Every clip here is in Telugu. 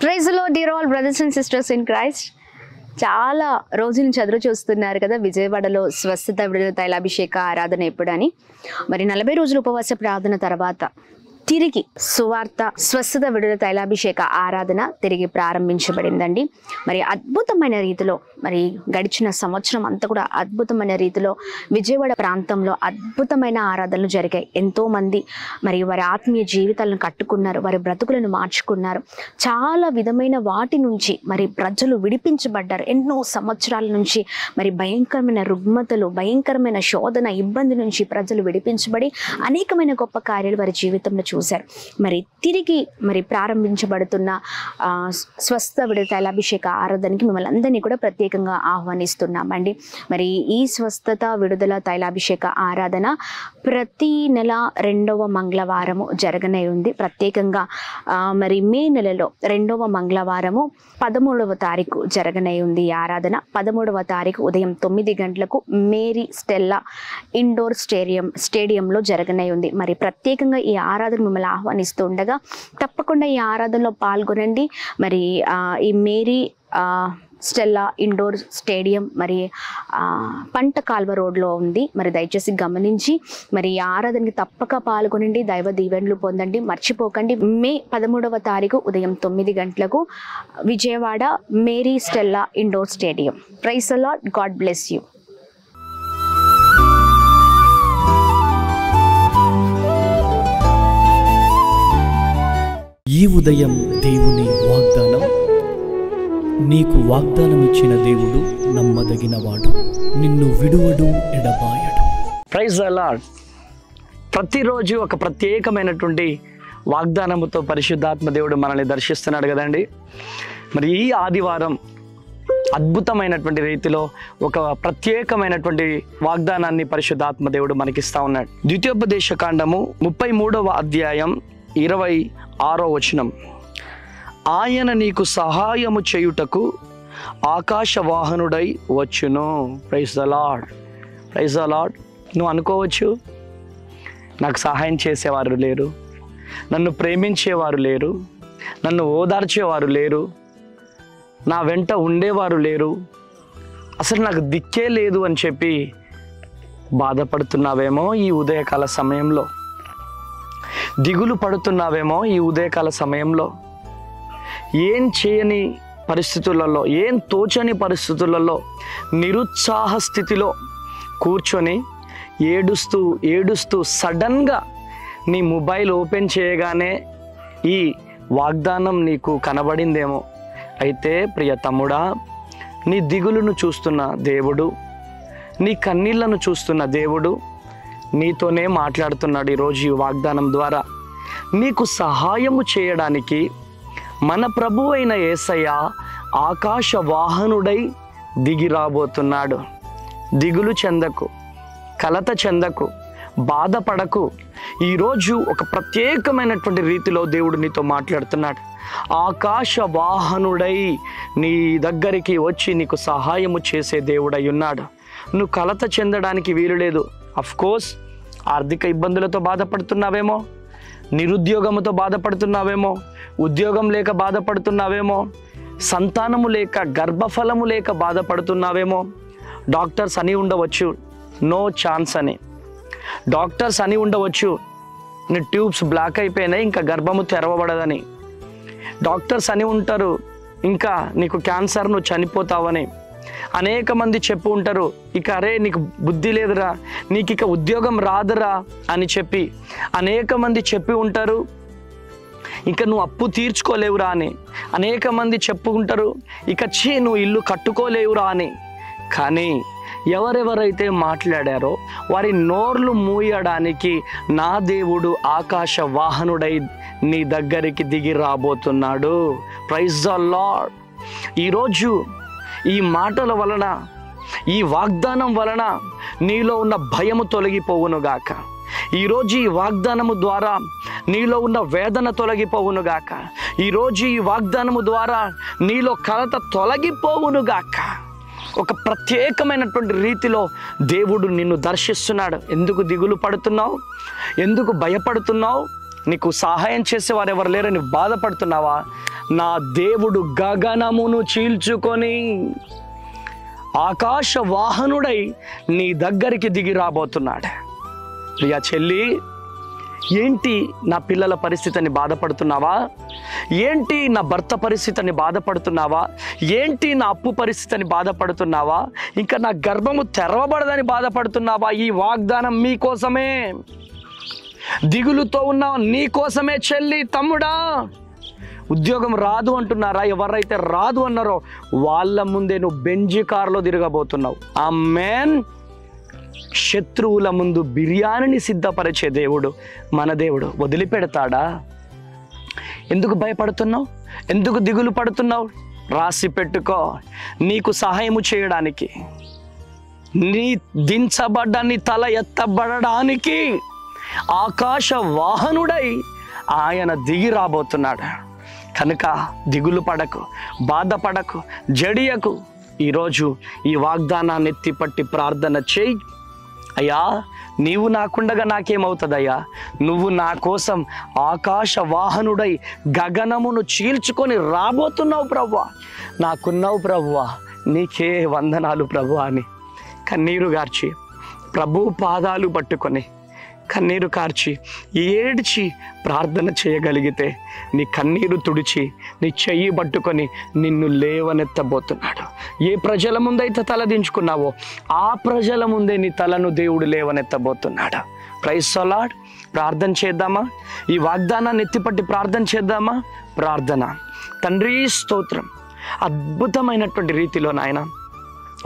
Praise the lord dear all brothers and sisters in Christ. చాలా రోజుల నుంచి ఎదురు చూస్తున్నారు కదా విజయవాడలో స్వస్థత విడుదల తైలాభిషేక ఆరాధన ఎప్పుడని. మరి 40 రోజుల ఉపవాస ప్రార్థన తర్వాత తిరిగి సువార్త స్వస్థత విడుదల తైలాభిషేక ఆరాధన తిరిగి ప్రారంభించబడిందండి. మరి అద్భుతమైన రీతిలో మరి గడిచిన సంవత్సరం అంతా కూడా అద్భుతమైన రీతిలో విజయవాడ ప్రాంతంలో అద్భుతమైన ఆరాధనలు జరిగాయి. ఎంతోమంది మరి వారి ఆత్మీయ జీవితాలను కట్టుకున్నారు, వారి బ్రతుకులను మార్చుకున్నారు. చాలా విధమైన వాటి నుంచి మరి ప్రజలు విడిపించబడ్డారు. ఎన్నో సంవత్సరాల నుంచి మరి భయంకరమైన రుగ్మతలు, భయంకరమైన శోధన, ఇబ్బంది నుంచి ప్రజలు విడిపించబడి అనేకమైన గొప్ప కార్యాలు వారి జీవితంలో చూశారు. మరి తిరిగి మరి ప్రారంభించబడుతున్న స్వస్థ విడుదల తైలాభిషేక ఆరాధనకి మిమ్మల్ని అందరినీ కూడా ప్రత్యేకంగా ఆహ్వానిస్తున్నామండి. మరి ఈ స్వస్థత విడుదల తైలాభిషేక ఆరాధన ప్రతి నెల 2వ మంగళవారము జరగనే ఉంది. ప్రత్యేకంగా మరి మే నెలలో 2వ మంగళవారము 13వ తారీఖు జరగనే ఉంది. ఈ ఆరాధన 13వ తారీఖు ఉదయం 9 గంటలకు మేరీ స్టెల్లా ఇండోర్ స్టేడియంలో జరగనే ఉంది. మరి ప్రత్యేకంగా ఈ ఆరాధన మిమ్మల్ని ఆహ్వానిస్తూ ఉండగా తప్పకుండా ఈ ఆరాధనలో పాల్గొనండి. మరి ఈ మేరీ స్టెల్లా ఇండోర్ స్టేడియం మరి పంట కాల్వ రోడ్లో ఉంది. మరి దయచేసి గమనించి మరి ఈ ఆరాధనకి తప్పక పాల్గొనండి, దైవ దీవెనలు పొందండి. మర్చిపోకండి, మే 13వ తారీఖు ఉదయం 9 గంటలకు Vijayawada Mary Stella indoor stadium. Praise the lord, God bless you. ఈ ఉదయం దేవుని వాగ్దానం. నీకు వాగ్దానం ఇచ్చిన దేవుడు నమ్మదగినవాడు, నిన్ను విడువడు, ఎడబాయడు. Praise the lord. ప్రతిరోజు ఒక ప్రత్యేకమైనటువంటి వాగ్దానముతో పరిశుద్ధాత్మ దేవుడు మనల్ని దర్శిస్తున్నాడు కదండి. మరి ఈ ఆదివారం అద్భుతమైనటువంటి రీతిలో ఒక ప్రత్యేకమైనటువంటి వాగ్దానాన్ని పరిశుద్ధాత్మ దేవుడు మనకిస్తా ఉన్నాడు. ద్వితీయోపదేశ కాండము 33వ అధ్యాయం 26వ వచనం. ఆయన నీకు సహాయము చేయుటకు ఆకాశవాహనుడై వచ్చును. Praise the lord, praise the lord. నువ్వు అనుకోవచ్చు, నాకు సహాయం చేసేవారు లేరు, నన్ను ప్రేమించేవారు లేరు, నన్ను ఓదార్చేవారు లేరు, నా వెంట ఉండేవారు లేరు, అసలు నాకు దిక్కే లేదు అని చెప్పి బాధపడుతున్నావేమో ఈ ఉదయకాల సమయంలో, దిగులు పడుతున్నావేమో ఈ ఉదయకాల సమయంలో. ఏం చేయని పరిస్థితులలో, ఏం తోచని పరిస్థితులలో, నిరుత్సాహ స్థితిలో కూర్చొని ఏడుస్తూ ఏడుస్తూ సడన్గా నీ మొబైల్ ఓపెన్ చేయగానే ఈ వాగ్దానం నీకు కనబడిందేమో. అయితే ప్రియ తమ్ముడా, నీ దిగులును చూస్తున్న దేవుడు, నీ కన్నీళ్లను చూస్తున్న దేవుడు నీతోనే మాట్లాడుతున్నాడు. ఈరోజు ఈ వాగ్దానం ద్వారా నీకు సహాయము చేయడానికి మన ప్రభువు అయిన యేసయ్య ఆకాశ వాహనుడై దిగి రాబోతున్నాడు. దిగులు చెందకు, కలత చెందకు, బాధపడకు. ఈరోజు ఒక ప్రత్యేకమైనటువంటి రీతిలో దేవుడు నీతో మాట్లాడుతున్నాడు. ఆకాశ వాహనుడై నీ దగ్గరికి వచ్చి నీకు సహాయము చేసే దేవుడై ఉన్నాడు. నువ్వు కలత చెందడానికి వీలు లేదు. అఫ్కోర్స్ ఆర్థిక ఇబ్బందులతో బాధపడుతున్నావేమో, నిరుద్యోగముతో బాధపడుతున్నావేమో, ఉద్యోగం లేక బాధపడుతున్నావేమో, సంతానము లేక, గర్భఫలము లేక బాధపడుతున్నావేమో. డాక్టర్స్ అని ఉండవచ్చు నో ఛాన్స్ అని, డాక్టర్స్ అని ఉండవచ్చు నీ ట్యూబ్స్ బ్లాక్ అయిపోయినాయి, ఇంకా గర్భము తెరవబడదని. డాక్టర్స్ అని ఉంటారు ఇంకా నీకు క్యాన్సర్, నువ్వు చనిపోతావని. అనేక మంది చెప్పు ఉంటారు, ఇక అరే నీకు బుద్ధి లేదురా, నీకు ఇక ఉద్యోగం రాదురా అని చెప్పి అనేక మంది చెప్పి ఉంటారు. ఇంకా నువ్వు అప్పు తీర్చుకోలేవురా అని అనేక మంది చెప్పుకుంటారు. ఇక నువ్వు ఇల్లు కట్టుకోలేవురా అని. కానీ ఎవరెవరైతే మాట్లాడారో వారి నోర్లు మూయడానికి నా దేవుడు ఆకాశ వాహనుడై నీ దగ్గరికి దిగి రాబోతున్నాడు. Praise the lord. ఈరోజు ఈ మాటల వలన, ఈ వాగ్దానం వలన నీలో ఉన్న భయము తొలగిపోవునుగాక. ఈరోజు ఈ వాగ్దానము ద్వారా నీలో ఉన్న వేదన తొలగిపోవునుగాక. ఈరోజు ఈ వాగ్దానము ద్వారా నీలో కలత తొలగిపోవునుగాక. ఒక ప్రత్యేకమైనటువంటి రీతిలో దేవుడు నిన్ను దర్శిస్తున్నాడు. ఎందుకు దిగులు పడుతున్నావు? ఎందుకు భయపడుతున్నావు? నీకు సహాయం చేసేవారు ఎవరు లేరని బాధపడుతున్నావా? నా దేవుడు గగనమును చీల్చుకొని ఆకాశ వాహనుడై నీ దగ్గరికి దిగి రాబోతున్నాడు. ప్రియా చెల్లి, ఏంటి నా పిల్లల పరిస్థితిని బాధపడుతున్నావా? ఏంటి నా భర్త పరిస్థితిని బాధపడుతున్నావా? ఏంటి నా అప్పు పరిస్థితిని బాధపడుతున్నావా? ఇంకా నా గర్భము తెరవబడదని బాధపడుతున్నావా? ఈ వాగ్దానం మీకోసమే. దిగులుతో ఉన్న నీకోసమే చెల్లి, తమ్ముడా. ఉద్యోగం రాదు అంటున్నారా? ఎవరైతే రాదు అన్నారో వాళ్ళ ముందే నువ్వు బెంజి కారులో తిరగబోతున్నావు. ఆమేన్. శత్రువుల ముందు బిర్యానీని సిద్ధపరిచే దేవుడు మన దేవుడు. వదిలిపెడతాడా? ఎందుకు భయపడుతున్నావు? ఎందుకు దిగులు పడుతున్నావు? రాసి పెట్టుకో, నీకు సహాయము చేయడానికి, నీ దించబడ్డ నీ తల ఎత్తబడడానికి ఆకాశ వాహనుడై ఆయన దిగి రాబోతున్నాడు. కనుక దిగులు పడకు, బాధపడకు, జడియకు. ఈరోజు ఈ వాగ్దానాన్ని ఎత్తిపట్టి ప్రార్థన చేయి. అయ్యా, నీవు నాకుండగా నాకేమవుతుందయ్యా? నువ్వు నా కోసం ఆకాశ వాహనుడై గగనమును చీల్చుకొని రాబోతున్నావు ప్రభువా. నాకున్నావు ప్రభువా, నీకే వందనాలు ప్రభువా అని కన్నీరు గార్చి, ప్రభు పాదాలు పట్టుకొని కన్నీరు కార్చి ఏడ్చి ప్రార్థన చేయగలిగితే నీ కన్నీరు తుడిచి నీ చెయ్యి పట్టుకొని నిన్ను లేవనెత్తబోతున్నాడు. ఏ ప్రజల ముందైతే తలదించుకున్నావో ఆ ప్రజల ముందే నీ తలను దేవుడు లేవనెత్తబోతున్నాడు. Praise the lord. ప్రార్థన చేద్దామా? ఈ వాగ్దానాన్ని ఎత్తిపట్టి ప్రార్థన చేద్దామా? ప్రార్థన. తండ్రి స్తోత్రం. అద్భుతమైనటువంటి రీతిలో నాయన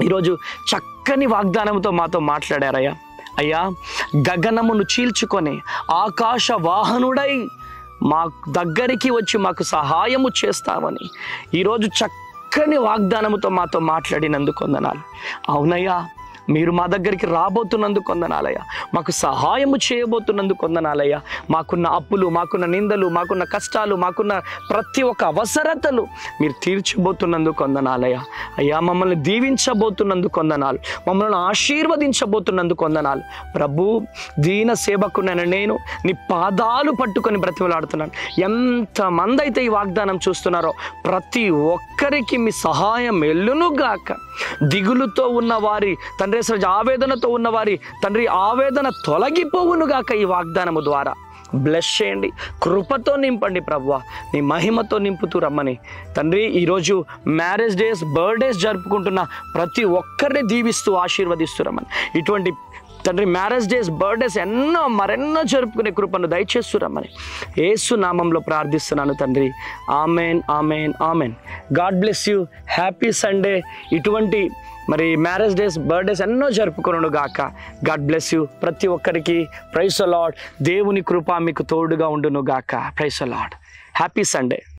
ఈరోజు చక్కని వాగ్దానంతో మాతో మాట్లాడారయ్యా. అయ్యా, గగనమును చీల్చుకొని ఆకాశ వాహనుడై మా దగ్గరికి వచ్చి మాకు సహాయము చేస్తామని ఈరోజు చక్కని వాగ్దానముతో మాతో మాట్లాడినందుకు వందనాలు. అవునయ్యా, మీరు మా దగ్గరికి రాబోతున్నందుకు వందనాలయ్యా. మాకు సహాయము చేయబోతున్నందుకు వందనాలయ్యా. మాకున్న అప్పులు, మాకున్న నిందలు, మాకున్న కష్టాలు, మాకున్న ప్రతి ఒక్క అవసరతలు మీరు తీర్చబోతున్నందుకు వందనాలయ్యా. అయ్యా, మమ్మల్ని దీవించబోతున్నందుకు వందనాలు, మమ్మల్ని ఆశీర్వదించబోతున్నందుకు వందనాలు. ప్రభు, దీన సేవకునైన నేను నీ పాదాలు పట్టుకొని బ్రతిమలాడుతున్నాను. ఎంతమంది అయితే ఈ వాగ్దానం చూస్తున్నారో ప్రతి ఒక్కరికి మీ సహాయం ఎల్లునుగాక. దిగులుతో ఉన్న వారి తండ్రి, ఆవేదనతో ఉన్నవారి తండ్రి ఆవేదన తొలగిపోవునుగాక ఈ వాగ్దానము ద్వారా. బ్లెస్ చేయండి, కృపతో నింపండి ప్రభువా, నీ మహిమతో నింపుతూ రమ్మని తండ్రి. ఈరోజు మ్యారేజ్ డేస్, బర్త్డేస్ జరుపుకుంటున్న ప్రతి ఒక్కరిని దీవిస్తూ ఆశీర్వదిస్తూ రమ్మని. ఇటువంటి తండ్రి మ్యారేజ్ డేస్, బర్త్డేస్ మరెన్నో జరుపుకునే కృపను దయచేస్తూ రమ్మని యేసు నామంలో ప్రార్థిస్తున్నాను తండ్రి. Amen, amen, amen. God bless you. Happy Sunday. ఇటువంటి మరి మ్యారేజ్ డేస్, బర్త్డేస్ ఎన్నో జరుపుకొనును గాక. గాడ్ బ్లెస్ యూ ప్రతి ఒక్కరికి. Praise the lord. దేవుని కృప మీకు తోడుగా ఉండును గాక. Praise the lord. Happy Sunday.